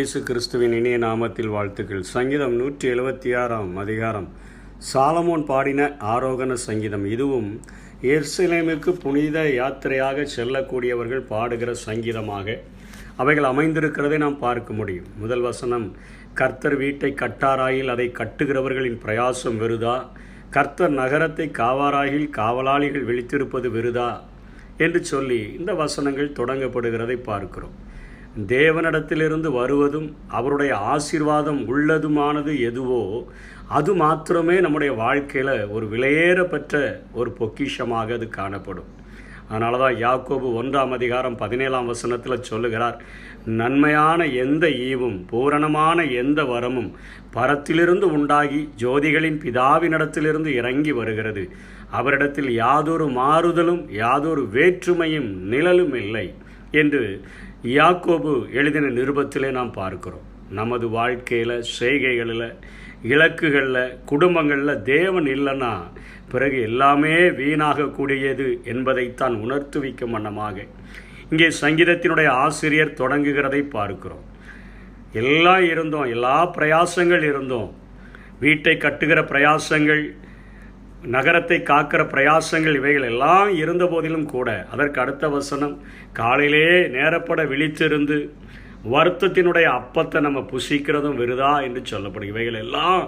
இயேசு கிறிஸ்துவின் இனிய நாமத்தில் வாழ்த்துக்கள். சங்கீதம் 176 அதிகாரம் சாலமோன் பாடின ஆரோகண சங்கீதம். இதுவும் எருசலேமுக்கு புனித யாத்திரையாக செல்லக்கூடியவர்கள் பாடுகிற சங்கீதமாக அவைகள் அமைந்திருக்கிறதை நாம் பார்க்க முடியும். முதல் வசனம், கர்த்தர் வீட்டை கட்டாராயில் அதை கட்டுகிறவர்களின் பிரயாசம் வெறுதா, கர்த்தர் நகரத்தை காவாராயில் காவலாளிகள் விழித்திருப்பது வெறுதா என்று சொல்லி இந்த வசனங்கள் தொடங்கப்படுகிறதை பார்க்கிறோம். தேவனிடத்திலிருந்து வருவதும் அவருடைய ஆசீர்வாதம் உள்ளதுமானது எதுவோ அது மாத்திரமே நம்முடைய வாழ்க்கையில் ஒரு விலையேறப்பெற்ற ஒரு பொக்கிஷமாக அது காணப்படும். அதனால தான் யாக்கோபு 1:17 சொல்லுகிறார், நன்மையான எந்த ஈவும் பூரணமான எந்த வரமும் பரத்திலிருந்து உண்டாகி ஜோதிகளின் பிதாவினிடத்திலிருந்து இறங்கி வருகிறது. அவரிடத்தில் யாதொரு மாறுதலும் யாதொரு வேற்றுமையும் நிழலும் இல்லை என்று யாக்கோபு எழுதின நிருபத்திலே நாம் பார்க்கிறோம். நமது வாழ்க்கையில், செய்கைகளில், இலக்குகளில், குடும்பங்களில் தேவன் இல்லைன்னா பிறகு எல்லாமே வீணாகக்கூடியது என்பதைத்தான் உணர்த்துவிக்கும் வண்ணமாக இங்கே சங்கீதத்தினுடைய ஆசிரியர் தொடங்குகிறதை பார்க்கிறோம். எல்லாம் இருந்தோம், எல்லா பிரயாசங்கள் இருந்தோம், வீட்டை கட்டுகிற பிரயாசங்கள், நகரத்தை காக்கிற பிரயாசங்கள், இவைகள் எல்லாம் இருந்த போதிலும் கூட அதற்கு அடுத்த வசனம், காலையிலே நேரப்பட விழித்திருந்து வருத்தத்தினுடைய அப்பத்தை நம்ம புசிக்கிறதும் வெறுதா என்று சொல்லப்படும். இவைகள் எல்லாம்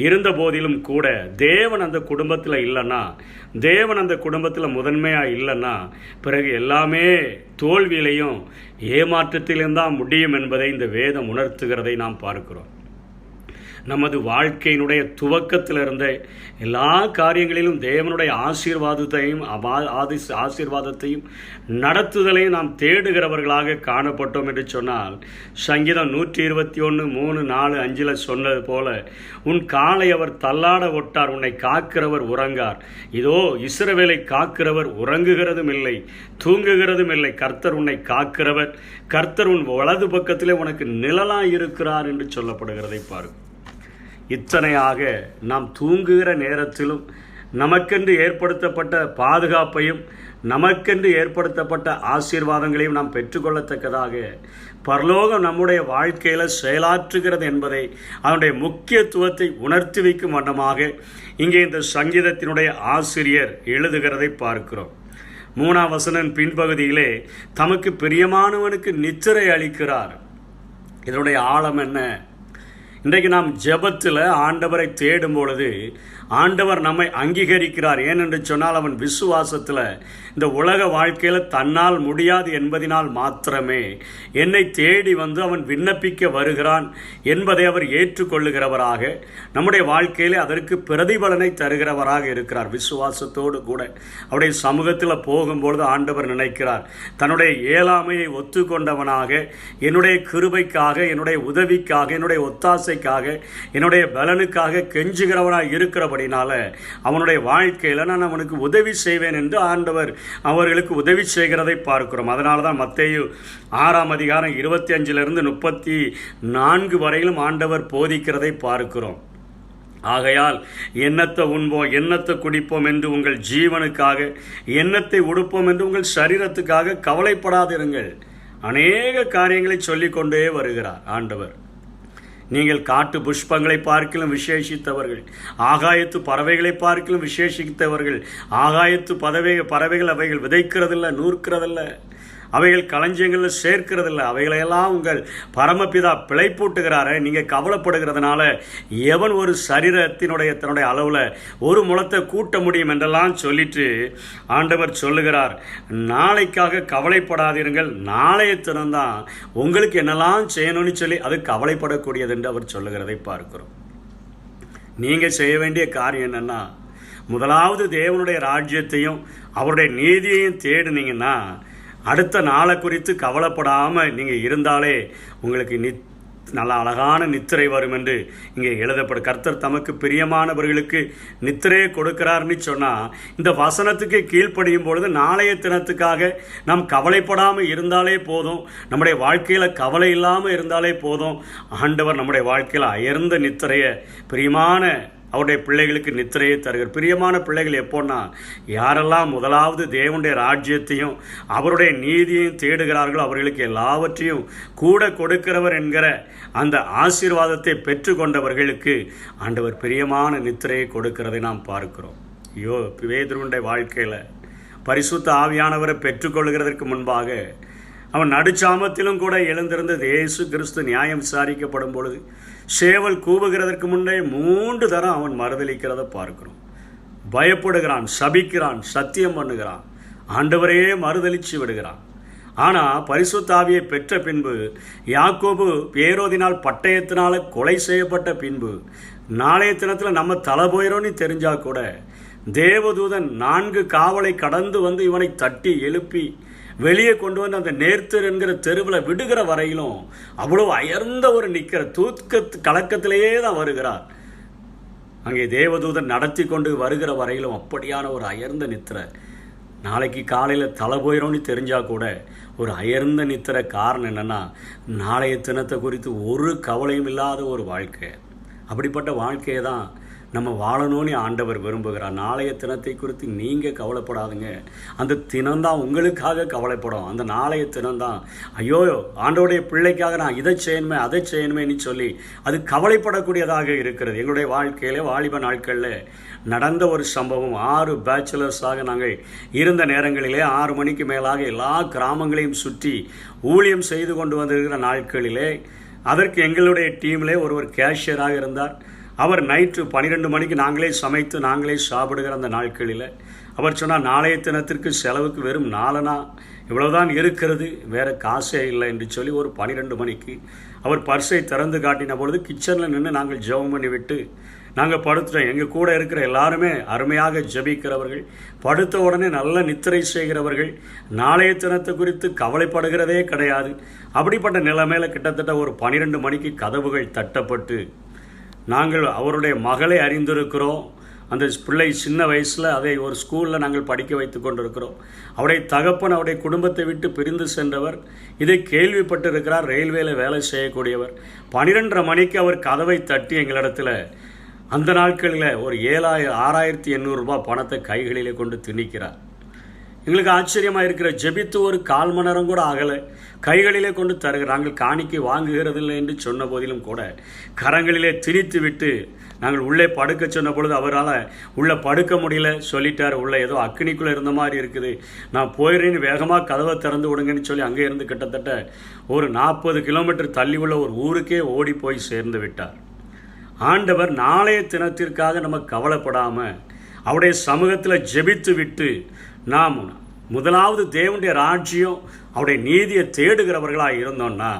இருந்த போதிலும் கூட தேவன் அந்த குடும்பத்தில் இல்லைன்னா, தேவன் அந்த குடும்பத்தில் முதன்மையாக இல்லைன்னா பிறகு எல்லாமே தோல்வியிலையும் ஏமாற்றத்திலும் தான் முடியும் என்பதை இந்த வேதம் உணர்த்துகிறதை நாம் பார்க்கிறோம். நமது வாழ்க்கையினுடைய துவக்கத்திலிருந்த எல்லா காரியங்களிலும் தேவனுடைய ஆசீர்வாதத்தையும் நடத்துதலையும் நாம் தேடுகிறவர்களாக காணப்பட்டோம் என்று சொன்னால், சங்கீதம் 121:3-4-5 சொன்னது போல, உன் காலை அவர் தள்ளாட ஒட்டார், உன்னை காக்கிறவர் உறங்கார். இதோ இஸ்ரவேலை காக்கிறவர் உறங்குகிறதும் இல்லை தூங்குகிறதும் இல்லை. கர்த்தர் உன்னை காக்கிறவர், கர்த்தர் உன் வலது பக்கத்திலே உனக்கு நிழலாய் இருக்கிறார் என்று சொல்லப்படுகிறதை பாருங்கள். இத்தனையாக நாம் தூங்குகிற நேரத்திலும் நமக்கென்று ஏற்படுத்தப்பட்ட பாதுகாப்பையும் நமக்கென்று ஏற்படுத்தப்பட்ட ஆசீர்வாதங்களையும் நாம் பெற்றுக்கொள்ளத்தக்கதாக பரலோகம் நம்முடைய வாழ்க்கையில் செயலாற்றுகிறது என்பதை, அதனுடைய முக்கியத்துவத்தை உணர்த்தி வைக்கும் வண்ணமாக இங்கே இந்த சங்கீதத்தினுடைய ஆசிரியர் எழுதுகிறதை பார்க்கிறோம். 3ஆம் வசனம் பின்பகுதியிலே, தமக்கு பிரியமானவனுக்கு நித்திரை அளிக்கிறார். இதனுடைய ஆழம் என்ன? இன்றைக்கு நாம் ஜெபத்தில் ஆண்டவரை தேடும் பொழுது ஆண்டவர் நம்மை அங்கீகரிக்கிறார். ஏனென்று சொன்னால், அவன் விசுவாசத்தில் இந்த உலக வாழ்க்கையில் தன்னால் முடியாது என்பதினால் மாத்திரமே என்னை தேடி வந்து அவன் விண்ணப்பிக்க வருகிறான் என்பதை அவர் ஏற்றுக்கொள்ளுகிறவராக, நம்முடைய வாழ்க்கையில் அதற்கு பிரதிபலனை தருகிறவராக இருக்கிறார். விசுவாசத்தோடு கூட அவருடைய சமூகத்தில் போகும்பொழுது ஆண்டவர் நினைக்கிறார், தன்னுடைய இயலாமையை ஒத்துக்கொண்டவனாக, என்னுடைய கிருபைக்காக, என்னுடைய உதவிக்காக, என்னுடைய ஒத்தாசைக்காக, என்னுடைய பலனுக்காக கெஞ்சுகிறவனாக இருக்கிறபடினால அவனுடைய வாழ்க்கையில் நான் அவனுக்கு உதவி செய்வேன் என்று ஆண்டவர் அவர்களுக்கு உதவி செய்கிறதை பார்க்கிறோம். அதனால தான் மத்தேயு 6:25-34 வரையிலும் ஆண்டவர் போதிக்கிறதை பார்க்கிறோம். ஆகையால் எண்ணத்தை உண்போம், எண்ணத்தை குடிப்போம் என்று உங்கள் ஜீவனுக்காக, எண்ணத்தை உடுப்போம் என்று உங்கள் சரீரத்துக்காக கவலைப்படாதிருங்கள். அநேக காரியங்களை சொல்லிக்கொண்டே வருகிறார் ஆண்டவர். நீங்கள் காட்டு புஷ்பங்களை பார்க்கிலும் விசேஷித்தவர்கள், ஆகாயத்து பறவைகளை பார்க்கிலும் விசேஷித்தவர்கள். ஆகாயத்து பறவைகள் அவைகள் விதைக்கிறதில்லை, நூற்கிறதில்லை, அவைகள் களஞ்சியங்களில் சேர்க்கிறதில்லை, அவைகளையெல்லாம் உங்கள் பரமபிதா பிழைப்பூட்டுகிறாரே. நீங்கள் கவலைப்படுகிறதுனால எவன் ஒரு தன்னுடைய அளவில் ஒரு முழத்தை கூட்ட முடியும் என்றெல்லாம் சொல்லிட்டு ஆண்டவர் சொல்லுகிறார், நாளைக்காக கவலைப்படாதீர்கள், நாளைய தினம்தான் உங்களுக்கு என்னெல்லாம் செய்யணும்னு சொல்லி அது கவலைப்படக்கூடியது என்று அவர் சொல்லுகிறதை பார்க்கிறோம். நீங்கள் செய்ய வேண்டிய காரியம் என்னென்னா, முதலாவது தேவனுடைய ராஜ்யத்தையும் அவருடைய நீதியையும் தேடினீங்கன்னா அடுத்த நாளை குறித்து கவலைப்படாமல் நீங்கள் இருந்தாலே உங்களுக்கு நல்ல அழகான நித்திரை வரும் என்று இங்கே எழுதப்படும். கர்த்தர் தமக்கு பிரியமானவர்களுக்கு நித்திரையை கொடுக்கிறார்னு சொன்னால், இந்த வசனத்துக்கு கீழ்ப்படியும் பொழுது நாளைய தினத்துக்காக நாம் கவலைப்படாமல் இருந்தாலே போதும், நம்முடைய வாழ்க்கையில் கவலை இல்லாமல் இருந்தாலே போதும். ஆண்டவர் நம்முடைய வாழ்க்கையில் அயர்ந்த நித்திரையை, பிரியமான அவருடைய பிள்ளைகளுக்கு நித்திரையை தருகிறார். பிரியமான பிள்ளைகள் எப்போன்னா, யாரெல்லாம் முதலாவது தேவனுடைய ராஜ்யத்தையும் அவருடைய நீதியையும் தேடுகிறார்களோ அவர்களுக்கு எல்லாவற்றையும் கூட கொடுக்கிறவர் என்கிற அந்த ஆசீர்வாதத்தை பெற்று கொண்டவர்களுக்கு ஆண்டவர் பிரியமான நித்திரையை கொடுக்கிறதை நாம் பார்க்கிறோம். பேதுருவுடைய வாழ்க்கையில் பரிசுத்த ஆவியானவரை பெற்றுக்கொள்கிறதற்கு முன்பாக அவன் நடுச்சாமத்திலும் கூட எழுந்திருந்த இயேசு கிறிஸ்து நியாயம் விசாரிக்கப்படும் பொழுது சேவல் கூவுகிறதற்கு முன்னே 3 தரம் அவன் மறுதளிக்கிறத பார்க்கிறோம். பயப்படுகிறான், சபிக்கிறான், சத்தியம் பண்ணுகிறான், ஆண்டவரையே மறுதளிச்சு விடுகிறான். ஆனால் பரிசுத்த ஆவியை பெற்ற பின்பு, யாக்கோபு ஏரோதினால் பட்டயத்தினால கொலை செய்யப்பட்ட பின்பு, நாளைய தினத்தில் நம்ம தலை போயிரோன்னு தெரிஞ்சா கூட தேவதூதன் 4 காவலை கடந்து வந்து இவனை தட்டி எழுப்பி வெளியே கொண்டு வந்து அந்த நேர்த்தர் என்கிற தெருவில் விடுகிற வரையிலும் அவ்வளோ அயர்ந்த ஒரு நிற்கிற கலக்கத்திலேயே தான் வருகிறார். அங்கே தேவதூதன் நடத்தி கொண்டு வருகிற வரையிலும் அப்படியான ஒரு அயர்ந்த நித்திரை. நாளைக்கு காலையில் தலை போயிடும்னு தெரிஞ்சால் கூட ஒரு அயர்ந்த நித்திரை. காரணம் என்னென்னா, நாளைய தினத்தை குறித்து ஒரு கவலையும் இல்லாத ஒரு வாழ்க்கை. அப்படிப்பட்ட வாழ்க்கையை தான் நம்ம வாழணும்னு ஆண்டவர் விரும்புகிறார். நாளைய தினத்தை குறித்து நீங்கள் கவலைப்படாதுங்க. அந்த தினம்தான் உங்களுக்காக கவலைப்படும். அந்த நாளைய தினம்தான், ஐயோ ஆண்டவருடைய பிள்ளைக்காக நான் இதை செய்யணுமே அதை செய்யணுமேன்னு சொல்லி அது கவலைப்படக்கூடியதாக இருக்கிறது. எங்களுடைய வாழ்க்கையில் வாலிப நாட்களில் நடந்த ஒரு சம்பவம். 6 பேச்சுலர்ஸாக நாங்கள் இருந்த நேரங்களிலே 6 மணிக்கு மேலாக எல்லா கிராமங்களையும் சுற்றி ஊழியம் செய்து கொண்டு வந்திருக்கிற நாட்களிலே அதற்கு எங்களுடைய டீமிலே ஒருவர் கேஷியராக இருந்தார். அவர் நைட்டு 12 மணிக்கு நாங்களே சமைத்து நாங்களே சாப்பிடுகிற அந்த நாட்களில் அவர் சொன்னார், நாளைய தினத்திற்கு செலவுக்கு வெறும் 4 இவ்வளவுதான் இருக்கிறது, வேறு காசே இல்லை என்று சொல்லி ஒரு 12 மணிக்கு அவர் பர்ஸை திறந்து காட்டின பொழுது கிச்சனில் நின்று நாங்கள் ஜெபம் பண்ணி விட்டு நாங்கள் படுத்துட்டோம். எங்கள் கூட இருக்கிற எல்லாருமே அருமையாக ஜெபிக்கிறவர்கள், படுத்த உடனே நல்ல நித்திரை செய்கிறவர்கள், நாளைய தினத்தை குறித்து கவலைப்படுகிறதே கிடையாது. அப்படிப்பட்ட நிலைமையில் கிட்டத்தட்ட ஒரு 12 மணிக்கு கதவுகள் தட்டப்பட்டு, நாங்கள் அவருடைய மகளை அறிந்திருக்கிறோம். அந்த பிள்ளை சின்ன வயசில் அதை ஒரு ஸ்கூலில் நாங்கள் படிக்க வைத்து கொண்டிருக்கிறோம். அவருடைய தகப்பன் அவருடைய குடும்பத்தை விட்டு பிரிந்து சென்றவர். இதை கேள்விப்பட்டிருக்கிறார். ரயில்வேல வேலை செய்யக்கூடியவர். 12:30 மணிக்கு அவர் கதவை தட்டி எங்களிடத்தில் அந்த நாட்களில் ஒரு 6,800 ரூபாய் பணத்தை கைகளிலே கொண்டு திணிக்கிறார். எங்களுக்கு ஆச்சரியமாக இருக்கிற, ஜெபித்து ஒரு 1/4 மணி நேரம் கூட ஆகலை, கைகளிலே கொண்டு தருகிறார். நாங்கள் காணிக்கை வாங்குகிறதில்லை என்று சொன்ன போதிலும் கூட கரங்களிலே திணித்து விட்டு நாங்கள் உள்ளே படுக்க சொன்ன பொழுது அவரால் உள்ளே படுக்க முடியல, சொல்லிட்டார், உள்ளே ஏதோ அக்னிக்குள்ளே இருந்த மாதிரி இருக்குது, நான் போயிடுறேன்னு வேகமாக கதவை திறந்து விடுங்கன்னு சொல்லி அங்கே இருந்து கிட்டத்தட்ட ஒரு 40 கிலோமீட்டர் தள்ளி உள்ள ஒரு ஊருக்கே ஓடி போய் சேர்ந்து விட்டார். ஆண்டவர் நாளைய தினத்திற்காக நம்ம கவலைப்படாமல் அவருடைய சமூகத்தில் ஜெபித்து விட்டு நாம் முதலாவது தேவனுடைய ராஜ்யம் அவருடைய நீதியை தேடுகிறவர்களாக இருந்தோம்னா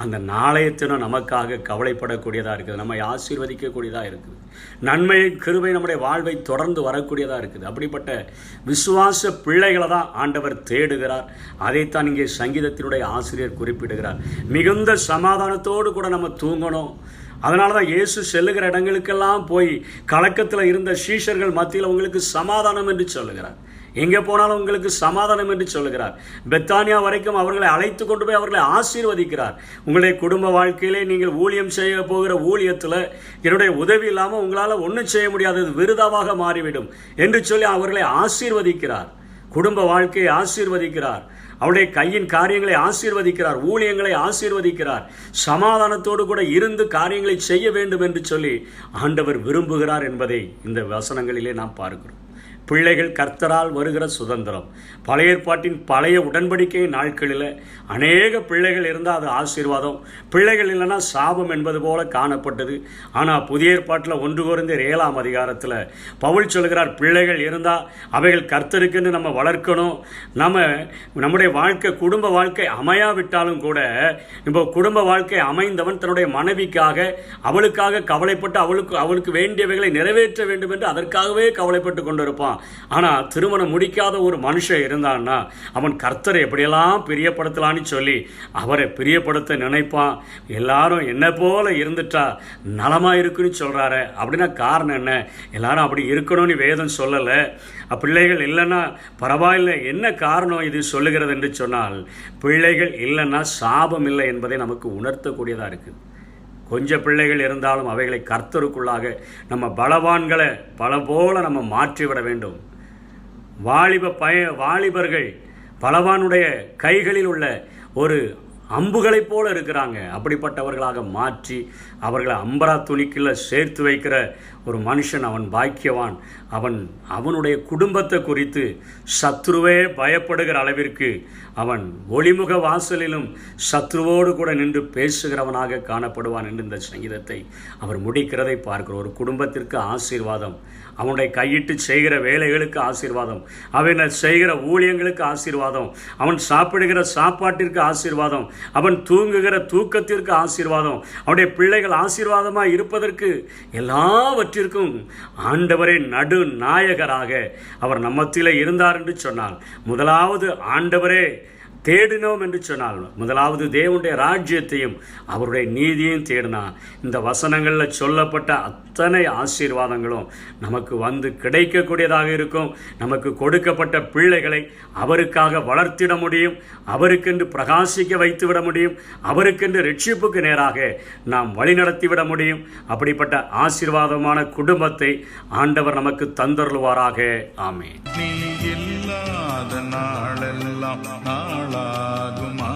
அந்த நாளைய தினம் நமக்காக கவலைப்படக்கூடியதாக இருக்குது, நம்மை ஆசீர்வதிக்கக்கூடியதாக இருக்குது, நன்மை கிருபை நம்முடைய வாழ்வை தொடர்ந்து வரக்கூடியதாக இருக்குது. அப்படிப்பட்ட விசுவாச பிள்ளைகளை தான் ஆண்டவர் தேடுகிறார். அதைத்தான் இங்கே சங்கீதத்தினுடைய ஆசிரியர் குறிப்பிடுகிறார். மிகுந்த சமாதானத்தோடு கூட நம்ம தூங்கணும். அதனால தான் இயேசு செல்லுகிற இடங்களுக்கெல்லாம் போய் கலக்கத்தில் இருந்த சீஷர்கள் மத்தியில் உங்களுக்கு சமாதானம் என்று சொல்லுகிறார். எங்கே போனாலும் உங்களுக்கு சமாதானம் என்று சொல்லுகிறார். பெத்தானியா வரைக்கும் அவர்களை அழைத்து கொண்டு போய் அவர்களை ஆசீர்வதிக்கிறார். உங்களுடைய குடும்ப வாழ்க்கையிலே நீங்கள் ஊழியம் செய்ய போகிற ஊழியத்தில் என்னுடைய உதவி இல்லாமல் உங்களால் ஒன்றும் செய்ய முடியாதது, விருதாவாக மாறிவிடும் என்று சொல்லி அவர்களை ஆசீர்வதிக்கிறார். குடும்ப வாழ்க்கையை ஆசீர்வதிக்கிறார். அவருடைய கையின் காரியங்களை ஆசீர்வதிக்கிறார். ஊழியங்களை ஆசீர்வதிக்கிறார். சமாதானத்தோடு கூட இருந்து காரியங்களை செய்ய வேண்டும் என்று சொல்லி ஆண்டவர் விரும்புகிறார் என்பதை இந்த வசனங்களிலே நாம் பார்க்கிறோம். பிள்ளைகள் கர்த்தரால் வருகிற சுதந்திரம். பழைய ஏற்பாட்டின் பழைய உடன்படிக்கை நாட்களில் அநேக பிள்ளைகள் இருந்தால் அது ஆசீர்வாதம், பிள்ளைகள் இல்லைன்னா சாபம் என்பது போல காணப்பட்டது. ஆனால் புதிய ஏற்பாட்டில் 1 கொரிந்தியர் 7ஆம் அதிகாரத்தில் பவுல் சொல்கிறார், பிள்ளைகள் இருந்தால் அவைகள் கர்த்தருக்குன்னு நம்ம வளர்க்கணும். நம்முடைய வாழ்க்கை குடும்ப வாழ்க்கை அமையாவிட்டாலும் கூட இப்போ குடும்ப வாழ்க்கை அமைந்தவன் தன்னுடைய மனைவிக்காக அவளுக்காக கவலைப்பட்டு அவளுக்கு வேண்டியவைகளை நிறைவேற்ற வேண்டும் என்று அதற்காகவே கவலைப்பட்டு கொண்டிருப்பான். ஆனால் திருமணம் முடிக்காத ஒரு மனுஷன் இருந்தான்னா அவன் கர்த்தரை எப்படியெல்லாம் பிரியப்படுத்தலான்னு சொல்லி அவரை பிரியப்படுத்த நினைப்பான். எல்லாரும் என்ன போல இருந்துட்டா நலமாக இருக்குன்னு சொல்கிறாரு. அப்படின்னா காரணம் என்ன? எல்லாரும் அப்படி இருக்கணும்னு வேதம் சொல்லலை. பிள்ளைகள் இல்லைன்னா பரவாயில்லை. என்ன காரணம் இது சொல்லுகிறது என்று சொன்னால், பிள்ளைகள் இல்லைன்னா சாபம் இல்லை என்பதை நமக்கு உணர்த்தக்கூடியதாக இருக்குது. கொஞ்சம் பிள்ளைகள் இருந்தாலும் அவைகளை கர்த்தருக்குள்ளாக நம்ம பலவான்களை பல போல நம்ம மாற்றிவிட வேண்டும். வாலிபர்கள் பலவானுடைய கைகளில் உள்ள ஒரு அம்புகளைப் போல இருக்கிறாங்க. அப்படிப்பட்டவர்களாக மாற்றி அவர்களை அம்பரா துணிக்குள்ள சேர்த்து வைக்கிற ஒரு மனுஷன் அவன் பாக்கியவான். அவனுடைய குடும்பத்தை குறித்து சத்ருவே பயப்படுகிற அளவிற்கு அவன் ஒளிமுக வாசலிலும் சத்ருவோடு கூட நின்று பேசுகிறவனாக காணப்படுவான் என்று இந்த சங்கீதத்தை அவர் முடிக்கிறதை பார்க்கிறோம். ஒரு குடும்பத்திற்கு ஆசீர்வாதம், அவனுடைய கையிட்டு செய்கிற வேலைகளுக்கு ஆசீர்வாதம், அவன் செய்கிற ஊழியங்களுக்கு ஆசீர்வாதம், அவன் சாப்பிடுகிற சாப்பாட்டிற்கு ஆசீர்வாதம், அவன் தூங்குகிற தூக்கத்திற்கு ஆசீர்வாதம், அவனுடைய பிள்ளைகள் ஆசீர்வாதமாக இருப்பதற்கு எல்லாவற்றிற்கும் ஆண்டவரே நடு நாயகராக அவர் நம்மத்திலே இருந்தார் என்று சொன்னால், முதலாவது ஆண்டவரே தேடினோம் என்று சொன்னால், முதலாவது தேவனுடைய ராஜ்யத்தையும் அவருடைய நீதியையும் தேடினா இந்த வசனங்களில் சொல்லப்பட்ட அத்தனை ஆசீர்வாதங்களும் நமக்கு வந்து கிடைக்கக்கூடியதாக இருக்கும். நமக்கு கொடுக்கப்பட்ட பிள்ளைகளை அவருக்காக வளர்த்திட முடியும், அவருக்கென்று பிரகாசிக்க வைத்துவிட முடியும், அவருக்கென்று ரட்சிப்புக்கு நேராக நாம் வழிநடத்திவிட முடியும். அப்படிப்பட்ட ஆசீர்வாதமான குடும்பத்தை ஆண்டவர் நமக்கு தந்தருள்வாராக. ஆமென். நாளெல்லாம் நாளாகுமா?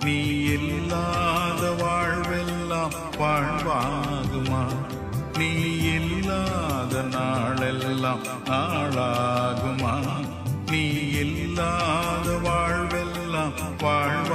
நீ இல்லாத வாழ்வெல்லாம் வாழ்வாகுமா? நீ இல்லாத நாளெல்லாம் நாளாகுமா? நீ இல்லாத வாழ்வெல்லாம் வாழ்